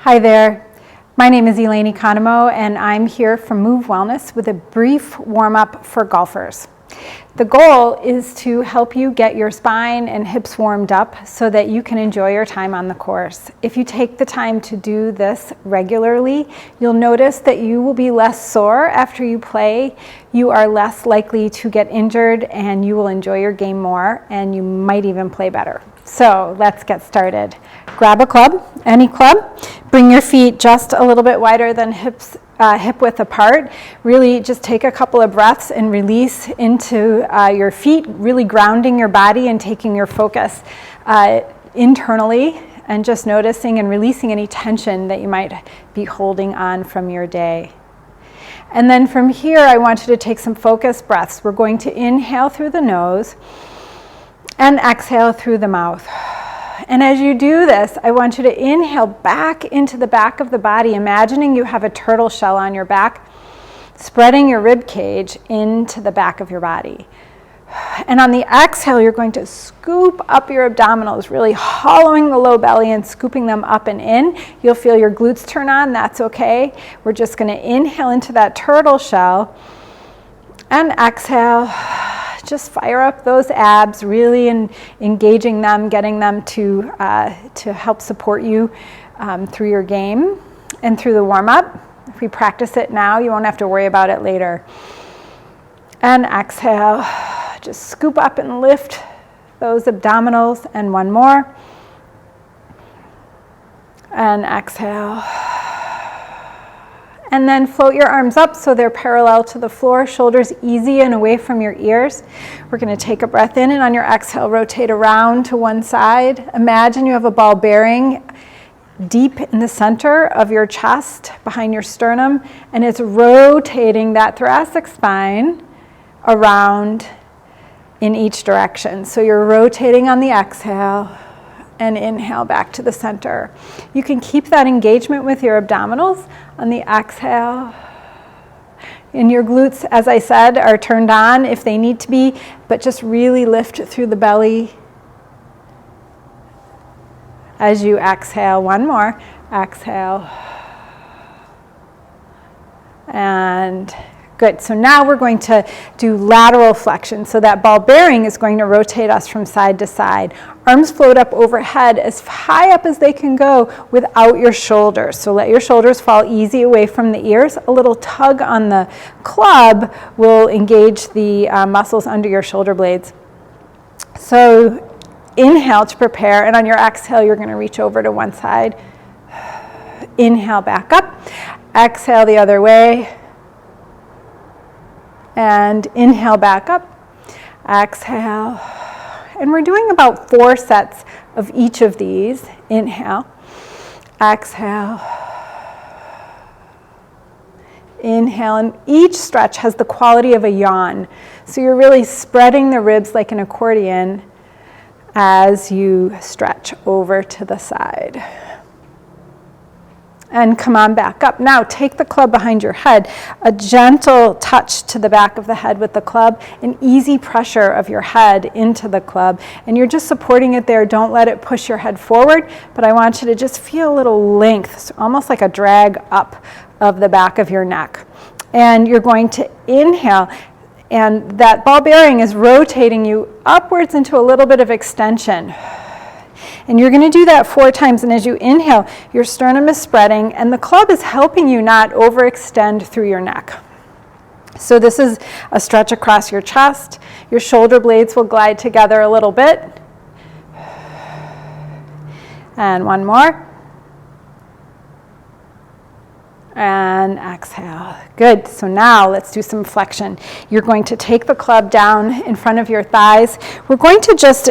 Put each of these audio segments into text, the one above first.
Hi there, my name is Elaine Economou and I'm here from Move Wellness with a brief warm-up for golfers. The goal is to help you get your spine and hips warmed up so that you can enjoy your time on the course. If you take the time to do this regularly, you'll notice that you will be less sore after you play, you are less likely to get injured, and you will enjoy your game more, and you might even play better. So let's get started. Grab a club, any club, bring your feet just a little bit wider than hip width apart. Really just take a couple of breaths and release into your feet, really grounding your body and taking your focus internally and just noticing and releasing any tension that you might be holding on from your day. And then from here, I want you to take some focused breaths. We're going to inhale through the nose and exhale through the mouth. And as you do this, I want you to inhale back into the back of the body, imagining you have a turtle shell on your back, spreading your rib cage into the back of your body. And on the exhale, you're going to scoop up your abdominals, really hollowing the low belly and scooping them up and in. You'll feel your glutes turn on, that's okay. We're just going to inhale into that turtle shell and exhale. Just fire up those abs, really engaging them, getting them to help support you through your game and through the warm-up. If we practice it now, you won't have to worry about it later. And exhale, just scoop up and lift those abdominals, and one more. And exhale. And then float your arms up so they're parallel to the floor, shoulders easy and away from your ears. We're going to take a breath in, and on your exhale, rotate around to one side. Imagine you have a ball bearing deep in the center of your chest, behind your sternum, and it's rotating that thoracic spine around in each direction. So you're rotating on the exhale and inhale back to the center. You can keep that engagement with your abdominals on the exhale. And your glutes, as I said, are turned on if they need to be, but just really lift through the belly as you exhale. One more. Exhale. And good. So now we're going to do lateral flexion. So that ball bearing is going to rotate us from side to side. Arms float up overhead as high up as they can go without your shoulders. So let your shoulders fall easy away from the ears. A little tug on the club will engage the muscles under your shoulder blades. So inhale to prepare, and on your exhale, you're going to reach over to one side. Inhale back up. Exhale the other way. And inhale back up, exhale. And we're doing about 4 sets of each of these. Inhale, exhale, inhale. And each stretch has the quality of a yawn. So you're really spreading the ribs like an accordion as you stretch over to the side. And come on back up. Now take the club behind your head, a gentle touch to the back of the head with the club, an easy pressure of your head into the club, and you're just supporting it there. Don't let it push your head forward, but I want you to just feel a little length, so almost like a drag up of the back of your neck. And you're going to inhale, and that ball bearing is rotating you upwards into a little bit of extension. And you're going to do that 4 times, and as you inhale, your sternum is spreading, and the club is helping you not overextend through your neck. So this is a stretch across your chest. Your shoulder blades will glide together a little bit. And one more. And exhale. Good. So now let's do some flexion. You're going to take the club down in front of your thighs. We're going to just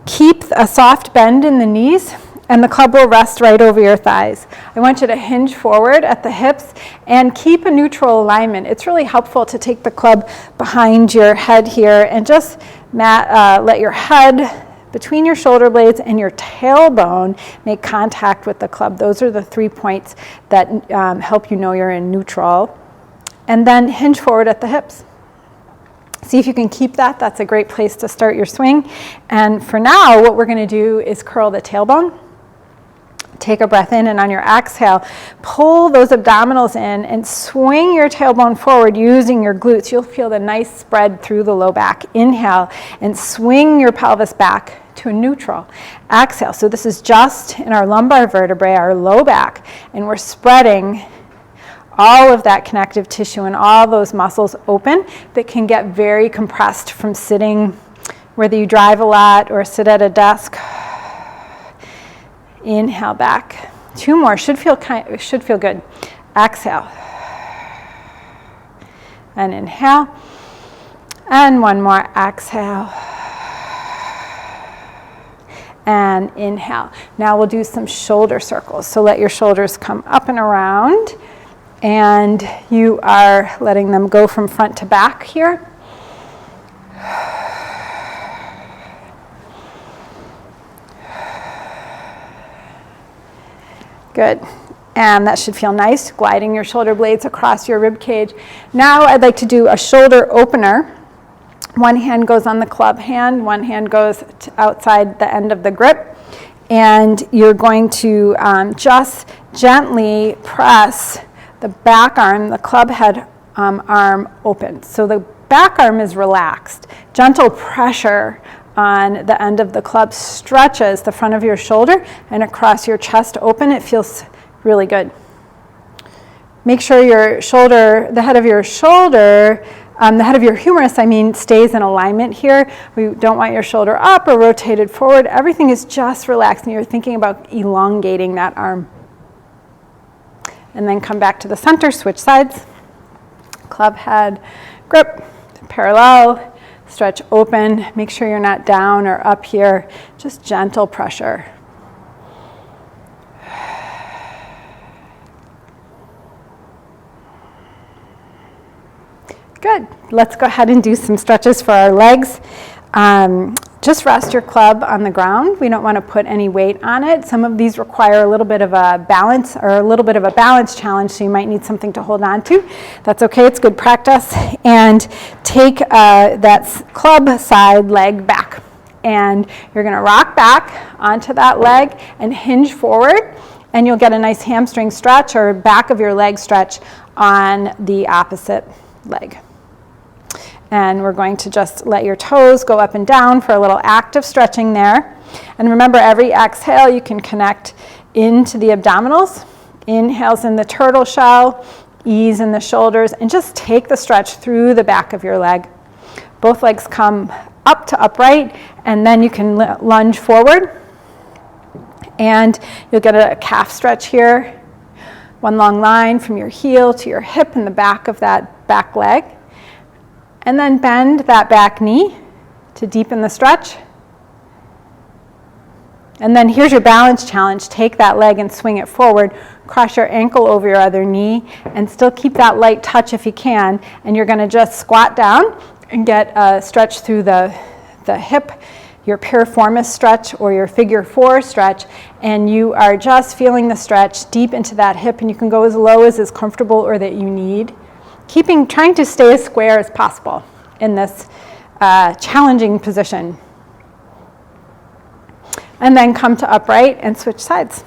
keep a soft bend in the knees, and the club will rest right over your thighs. I want you to hinge forward at the hips and keep a neutral alignment. It's really helpful to take the club behind your head here and just let your head between your shoulder blades and your tailbone make contact with the club. Those are the 3 points that help you know you're in neutral. And then hinge forward at the hips. See if you can keep that. That's a great place to start your swing. And for now, what we're going to do is curl the tailbone. Take a breath in, and on your exhale, pull those abdominals in and swing your tailbone forward using your glutes. You'll feel the nice spread through the low back. Inhale and swing your pelvis back to a neutral. Exhale. So this is just in our lumbar vertebrae, our low back, and we're spreading all of that connective tissue and all those muscles open that can get very compressed from sitting, whether you drive a lot or sit at a desk. Inhale back. 2 more. Should feel good. Exhale. And inhale. And 1 more. Exhale. And inhale. Now we'll do some shoulder circles. So let your shoulders come up and around. And you are letting them go from front to back here. Good. And that should feel nice, gliding your shoulder blades across your rib cage. Now I'd like to do a shoulder opener. One hand goes on the club hand, one hand goes outside the end of the grip. And you're going to just gently press the back arm, the club head arm open. So the back arm is relaxed. Gentle pressure on the end of the club stretches the front of your shoulder and across your chest open. It feels really good. Make sure your shoulder, the head of your humerus, stays in alignment here. We don't want your shoulder up or rotated forward. Everything is just relaxed, and you're thinking about elongating that arm. And then come back to the center, switch sides. Club head, grip, parallel. Stretch open, make sure you're not down or up here, just gentle pressure. Good, let's go ahead and do some stretches for our legs. Just rest your club on the ground. We don't want to put any weight on it. Some of these require a little bit of a balance challenge, so you might need something to hold on to. That's okay, it's good practice. And take that club side leg back. And you're going to rock back onto that leg and hinge forward, and you'll get a nice hamstring stretch or back of your leg stretch on the opposite leg. And we're going to just let your toes go up and down for a little active stretching there. And remember, every exhale you can connect into the abdominals. Inhales in the turtle shell, ease in the shoulders, and just take the stretch through the back of your leg. Both legs come up to upright, and then you can lunge forward. And you'll get a calf stretch here. One long line from your heel to your hip in the back of that back leg. And then bend that back knee to deepen the stretch. And then here's your balance challenge. Take that leg and swing it forward. Cross your ankle over your other knee and still keep that light touch if you can. And you're going to just squat down and get a stretch through the hip, your piriformis stretch or your figure 4 stretch. And you are just feeling the stretch deep into that hip, and you can go as low as is comfortable or that you need. Trying to stay as square as possible in this challenging position. And then come to upright and switch sides.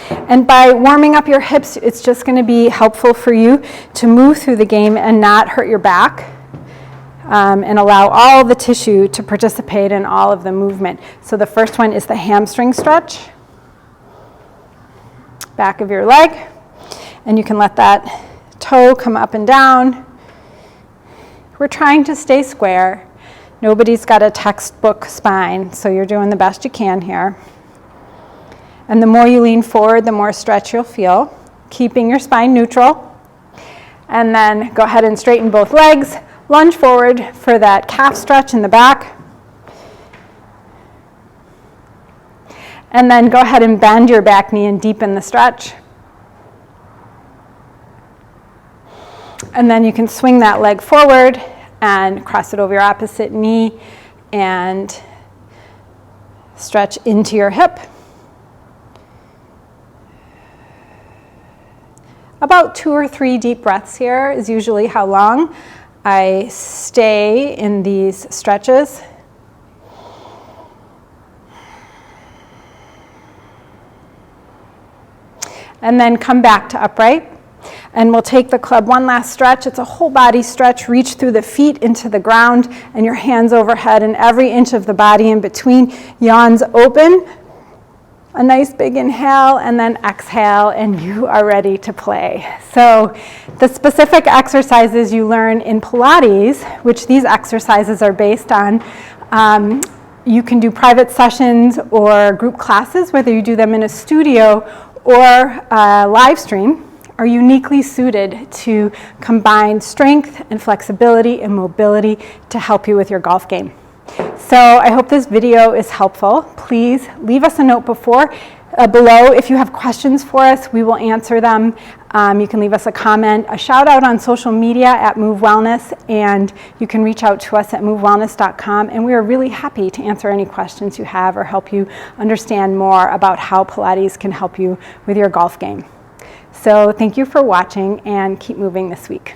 And by warming up your hips, it's just going to be helpful for you to move through the game and not hurt your back, and allow all the tissue to participate in all of the movement. So the first one is the hamstring stretch. Back of your leg. And you can let that toe come up and down. We're trying to stay square. Nobody's got a textbook spine, so you're doing the best you can here. And the more you lean forward, the more stretch you'll feel, keeping your spine neutral. And then go ahead and straighten both legs. Lunge forward for that calf stretch in the back. And then go ahead and bend your back knee and deepen the stretch. And then you can swing that leg forward and cross it over your opposite knee and stretch into your hip. About 2 or 3 deep breaths here is usually how long I stay in these stretches. and then come back to upright. And we'll take the club one last stretch. It's a whole body stretch. Reach through the feet into the ground and your hands overhead, and every inch of the body in between. Yawns open. A nice big inhale, and then exhale, and you are ready to play. So the specific exercises you learn in Pilates, which these exercises are based on, you can do private sessions or group classes, whether you do them in a studio or live stream, are uniquely suited to combine strength and flexibility and mobility to help you with your golf game. So I hope this video is helpful. Please leave us a note below if you have questions for us. We will answer them. You can leave us a comment, a shout out on social media at Move Wellness, and you can reach out to us at movewellness.com, and we are really happy to answer any questions you have or help you understand more about how Pilates can help you with your golf game. So thank you for watching, and keep moving this week.